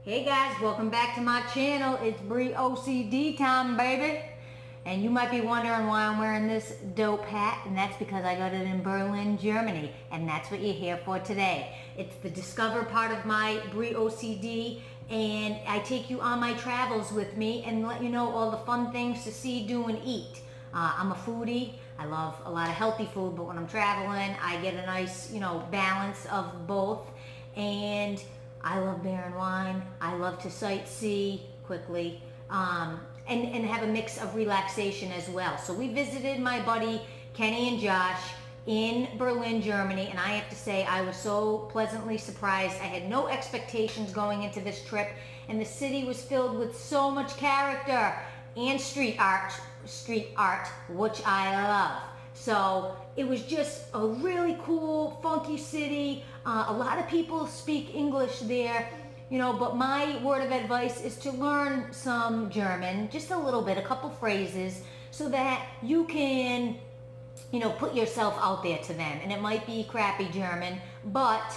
Hey guys, welcome back to my channel. It's Bree OCD time, baby. And you might be wondering why I'm wearing this dope hat, and that's because I got it in Berlin, Germany, and that's what you're here for today. It's the discover part of my Bree OCD, and I take you on my travels with me and let you know all the fun things to see, do, and eat. I'm a foodie. I love a lot of healthy food, but when I'm traveling, I get a nice, balance of both. And I love beer and wine. I love to sightsee quickly and have a mix of relaxation as well. So we visited my buddy Kenny and Josh in Berlin, Germany, and I have to say I was so pleasantly surprised. I had no expectations going into this trip, and the city was filled with so much character and street art, which I love. So it was just a really cool, funky city. A lot of people speak English there, but my word of advice is to learn some German, just a little bit, a couple phrases, so that you can, put yourself out there to them. And it might be crappy German, but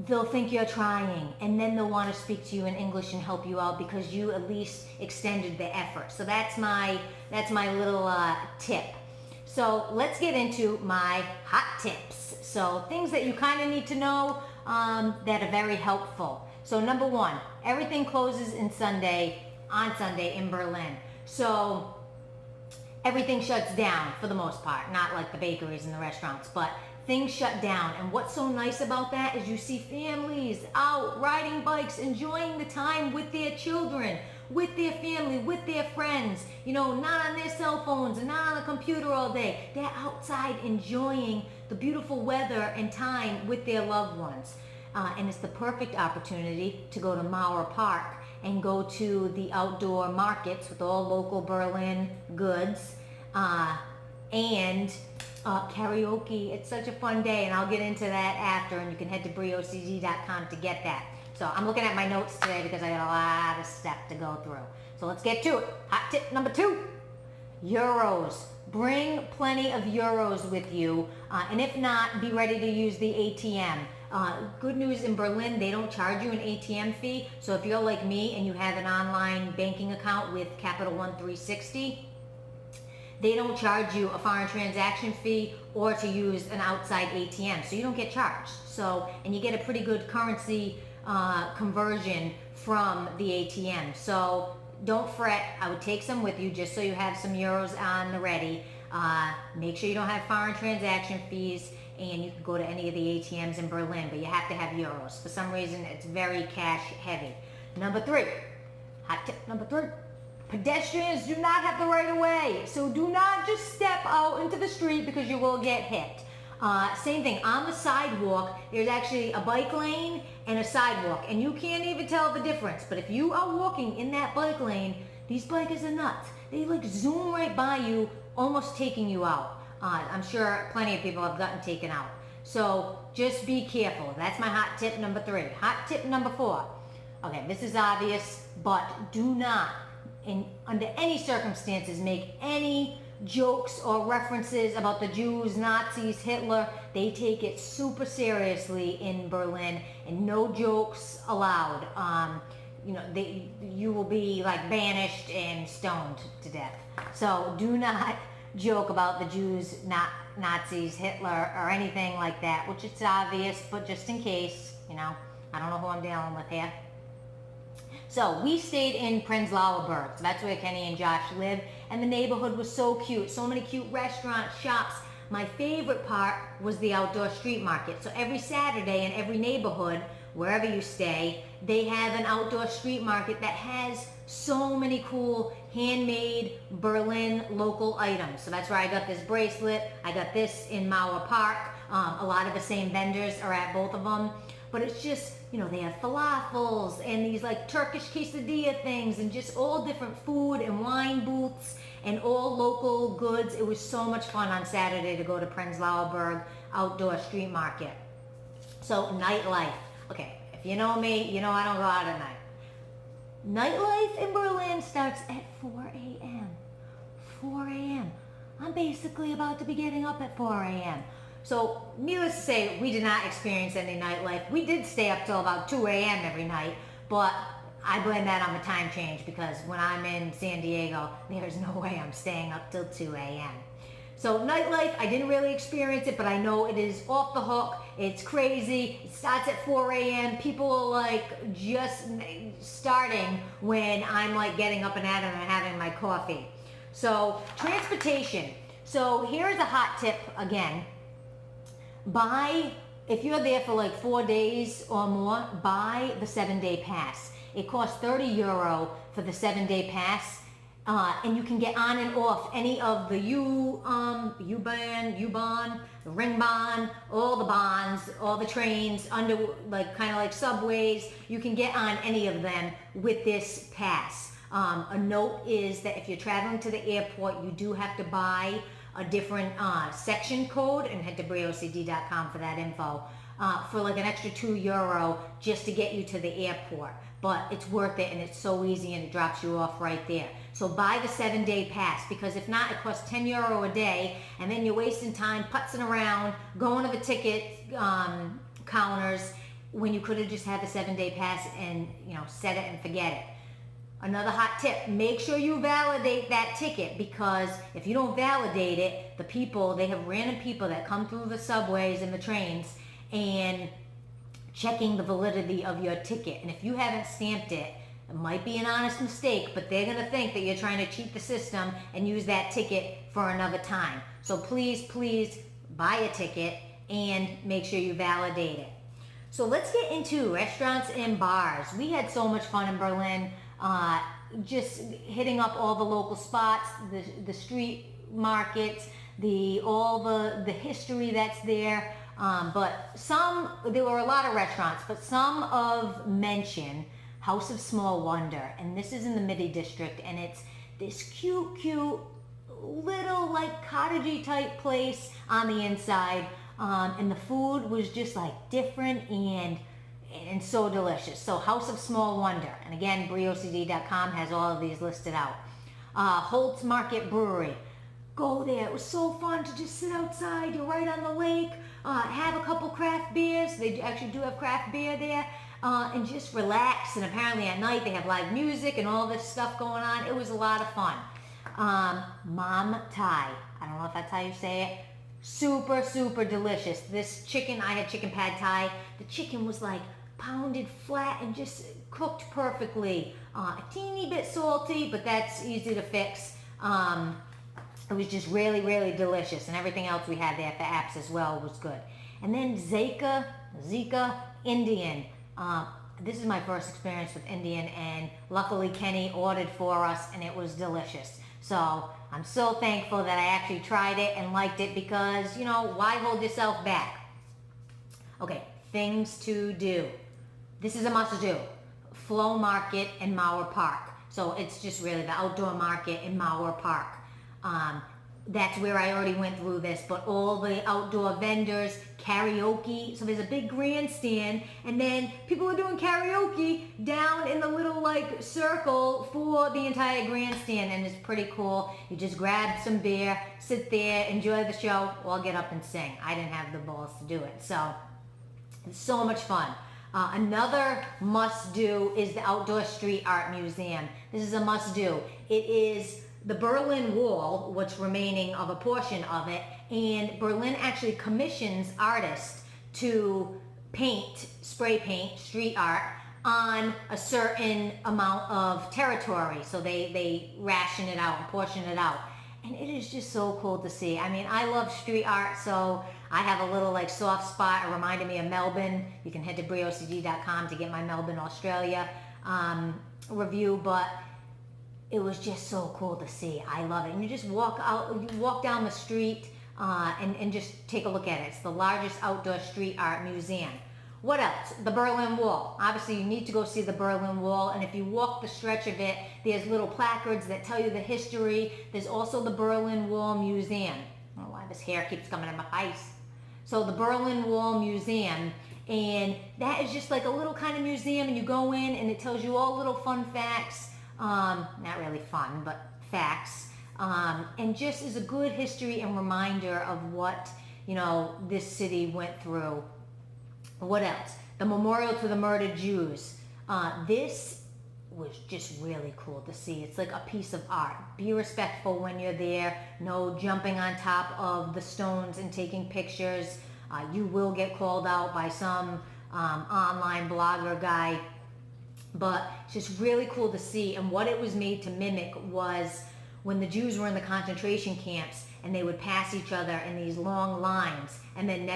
they'll think you're trying, and then they'll want to speak to you in English and help you out because you at least extended the effort. So that's my little tip. So let's get into my hot tips. So things that you kind of need to know that are very helpful. So number one, everything closes on Sunday in Berlin. So everything shuts down for the most part, not like the bakeries and the restaurants, but things shut down. And what's so nice about that is you see families out riding bikes, enjoying the time with their children, with their family, with their friends, not on their cell phones and not on the computer all day. They're outside enjoying the beautiful weather and time with their loved ones. And it's the perfect opportunity to go to Mauer Park and go to the outdoor markets with all local Berlin goods and karaoke. It's such a fun day, and I'll get into that after, and you can head to breeocd.com to get that. So I'm looking at my notes today because I got a lot of stuff to go through. So let's get to it. Hot tip number 2, euros. Bring plenty of euros with you, and if not, be ready to use the ATM. Good news in Berlin, they don't charge you an ATM fee. So if you're like me and you have an online banking account with Capital One 360, they don't charge you a foreign transaction fee or to use an outside ATM. So you don't get charged. And you get a pretty good currency conversion from the ATM. So don't fret. I would take some with you just so you have some euros on the ready. Make sure you don't have foreign transaction fees, and you can go to any of the ATMs in Berlin, but you have to have euros. For some reason, it's very cash heavy. Number 3, hot tip number 3. Pedestrians do not have the right of way, so do not just step out into the street because you will get hit. Same thing, on the sidewalk, there's actually a bike lane and a sidewalk, and you can't even tell the difference. But if you are walking in that bike lane, these bikers are nuts. They zoom right by you, almost taking you out. I'm sure plenty of people have gotten taken out. So just be careful. That's my hot tip number 3. Hot tip number 4. Okay, this is obvious, but do not, under any circumstances, make any jokes or references about the Jews, Nazis, Hitler. They take it super seriously in Berlin, and no jokes allowed. You will be banished and stoned to death. So do not joke about the Jews, Nazis, Hitler, or anything like that, which is obvious, but just in case, I don't know who I'm dealing with here. So we stayed in Prenzlauer Berg. So that's where Kenny and Josh live. And the neighborhood was so cute. So many cute restaurants, shops. My favorite part was the outdoor street market. So every Saturday in every neighborhood, wherever you stay, they have an outdoor street market that has so many cool handmade Berlin local items. So that's where I got this bracelet. I got this in Mauer Park. A lot of the same vendors are at both of them. But it's just, they have falafels and these Turkish quesadilla things and just all different food and wine booths and all local goods. It was so much fun on Saturday to go to Prenzlauer Berg outdoor street market. So nightlife. Okay, if you know me, you know I don't go out at night. Nightlife in Berlin starts at 4 a.m. 4 a.m. I'm basically about to be getting up at 4 a.m. So needless to say, we did not experience any nightlife. We did stay up till about 2 a.m. every night, but I blame that on the time change because when I'm in San Diego, there's no way I'm staying up till 2 a.m. So nightlife, I didn't really experience it, but I know it is off the hook. It's crazy. It starts at 4 a.m. People are like just starting when I'm like getting up and at 'em and having my coffee. So transportation. So here's a hot tip again. If you're there for like 4 days or more, buy the 7-day pass. It costs €30 for the 7-day pass. And you can get on and off any of the U-Bahn, the Ringbahn, all the bonds, all the trains, kind of like subways. You can get on any of them with this pass. A note is that if you're traveling to the airport, you do have to buy a different section code, and head to BrieOCD.com for that info, for like an extra €2 just to get you to the airport. But it's worth it, and it's so easy, and it drops you off right there. So buy the 7-day pass, because if not, it costs €10 a day, and then you're wasting time putzing around, going to the ticket counters, when you could have just had the 7-day pass and set it and forget it. Another hot tip, make sure you validate that ticket, because if you don't validate it, they have random people that come through the subways and the trains and checking the validity of your ticket. And if you haven't stamped it, it might be an honest mistake, but they're going to think that you're trying to cheat the system and use that ticket for another time. So please, please buy a ticket and make sure you validate it. So let's get into restaurants and bars. We had so much fun in Berlin. Just hitting up all the local spots, the street markets, all the history that's there. But there were a lot of restaurants, but some of mention House of Small Wonder, and this is in the Midi District, and it's this cute little like cottagey type place on the inside, and the food was just like different and so delicious. So House of Small Wonder, and again, BrieOCD.com has all of these listed out. Holtz Market Brewery, go there. It was so fun to just sit outside. You're right on the lake, have a couple craft beers. They actually do have craft beer there, and just relax. And apparently at night they have live music and all this stuff going on. It was a lot of fun. Mom Thai, I don't know if that's how you say it. Super, super delicious. This chicken, I had chicken pad thai. The chicken was like pounded flat and just cooked perfectly. A teeny bit salty, but that's easy to fix. It was just really, really delicious, and everything else we had there for apps as well was good. And then Zika Indian. This is my first experience with Indian, and luckily Kenny ordered for us, and it was delicious. So I'm so thankful that I actually tried it and liked it, because, why hold yourself back? Okay, things to do. This is a must-do. Flow Market in Mauer Park. So it's just really the outdoor market in Mauer Park. That's where I already went through this, but all the outdoor vendors, karaoke. So there's a big grandstand, and then people are doing karaoke down in the little like circle for the entire grandstand, and it's pretty cool. You just grab some beer, sit there, enjoy the show, or get up and sing. I didn't have the balls to do it, so it's so much fun. Another must-do is the Outdoor Street Art Museum. This is a must-do. It is the Berlin Wall, what's remaining of a portion of it, and Berlin actually commissions artists to spray paint street art on a certain amount of territory. So they ration it out and portion it out. And it is just so cool to see. I mean, I love street art, so I have a little like soft spot. It reminded me of Melbourne. You can head to BrieOCD.com to get my Melbourne, Australia review, but it was just so cool to see. I love it. And you just walk down the street and just take a look at it. It's the largest outdoor street art museum. What else? The Berlin Wall. Obviously, you need to go see the Berlin Wall, and if you walk the stretch of it, there's little placards that tell you the history. There's also the Berlin Wall Museum. I don't know why this hair keeps coming in my face. So the Berlin Wall Museum, and that is just like a little kind of museum, and you go in and it tells you all little fun facts. Not really fun, but facts. And just is a good history and reminder of what, this city went through. What else? The Memorial to the Murdered Jews. This was just really cool to see. It's like a piece of art. Be respectful when you're there. No jumping on top of the stones and taking pictures. You will get called out by some online blogger guy. But it's just really cool to see. And what it was made to mimic was when the Jews were in the concentration camps and they would pass each other in these long lines, and then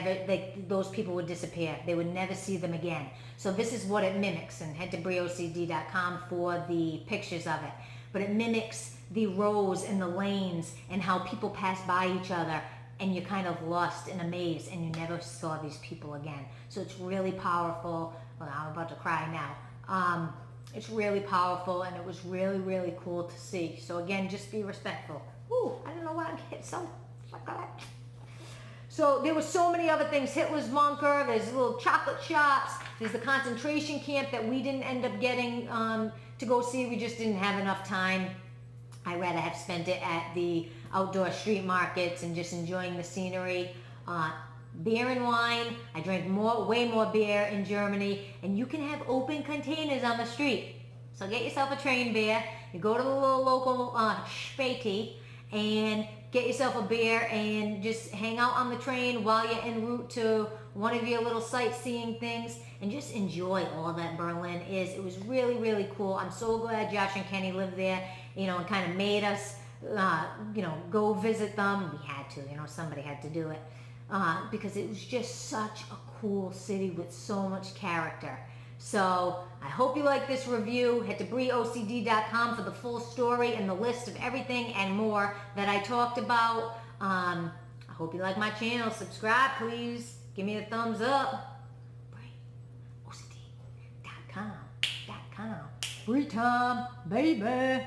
those people would disappear. They would never see them again. So this is what it mimics, and head to BrieOCD.com for the pictures of it. But it mimics the rows and the lanes and how people pass by each other, and you're kind of lost and amazed, and you never saw these people again. So it's really powerful. Well, I'm about to cry now. It's really powerful, and it was really, really cool to see. So again, just be respectful. Ooh, I don't know why I'm getting so like that. So there were so many other things. Hitler's bunker, there's little chocolate shops, there's the concentration camp that we didn't end up getting to go see. We just didn't have enough time. I'd rather have spent it at the outdoor street markets and just enjoying the scenery. Beer and wine. I drank way more beer in Germany, and you can have open containers on the street. So get yourself a train beer. You go to the little local Späti and get yourself a beer and just hang out on the train while you're en route to one of your little sightseeing things, and just enjoy all that Berlin is. It was really, really cool. I'm so glad Josh and Kenny lived there, and kind of made us, go visit them. We had to, somebody had to do it. Because it was just such a cool city with so much character. So I hope you like this review. Head to BrieOCD.com for the full story and the list of everything and more that I talked about. I hope you like my channel. Subscribe, please. Give me a thumbs up. BrieOCD.com. Free time, baby.